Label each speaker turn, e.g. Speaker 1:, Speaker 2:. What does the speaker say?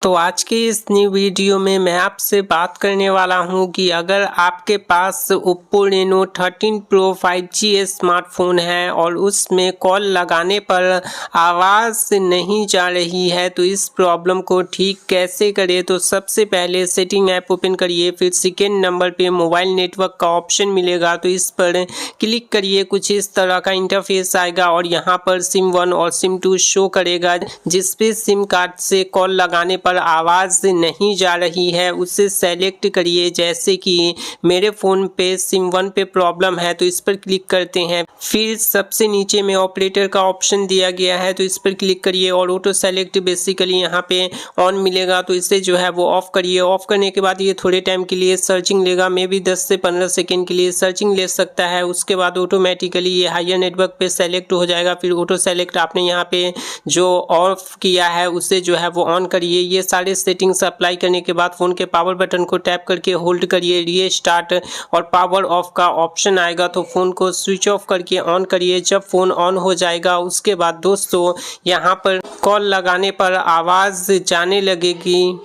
Speaker 1: तो आज की इस न्यू वीडियो में मैं आपसे बात करने वाला हूं कि अगर आपके पास Oppo Reno 13 Pro 5G smartphone है और उसमें कॉल लगाने पर आवाज़ नहीं जा रही है तो इस प्रॉब्लम को ठीक कैसे करें। तो सबसे पहले सेटिंग ऐप ओपन करिए, फिर सेकेंड नंबर पे मोबाइल नेटवर्क का ऑप्शन मिलेगा तो इस पर क्लिक करिए। कुछ इस तरह का इंटरफेस आएगा और यहाँ पर सिम 1 और सिम 2 शो करेगा। जिस पे सिम कार्ड से कॉल लगाने पर आवाज़ नहीं जा रही है उसे सेलेक्ट करिए। जैसे कि मेरे फ़ोन पे सिम 1 पे प्रॉब्लम है तो इस पर क्लिक करते हैं। फिर सबसे नीचे में ऑपरेटर का ऑप्शन दिया गया है तो इस पर क्लिक करिए और ऑटो सेलेक्ट बेसिकली यहाँ पे ऑन मिलेगा तो इसे जो है वो ऑफ करिए। ऑफ करने के बाद ये थोड़े टाइम के लिए सर्चिंग लेगा, मे बी 10 से 15 सेकेंड के लिए सर्चिंग ले सकता है। उसके बाद ऑटोमेटिकली ये हायर नेटवर्क पे सेलेक्ट हो जाएगा। फिर ऑटो सेलेक्ट आपने यहाँ पे जो ऑफ किया है उसे जो है वो ऑन करिए। ये सारे सेटिंग्स अप्लाई करने के बाद फ़ोन के पावर बटन को टैप करके होल्ड करिए, रीस्टार्ट और पावर ऑफ का ऑप्शन आएगा तो फ़ोन को स्विच ऑफ करके ऑन करिए। जब फ़ोन ऑन हो जाएगा उसके बाद दोस्तों यहाँ पर कॉल लगाने पर आवाज़ जाने लगेगी।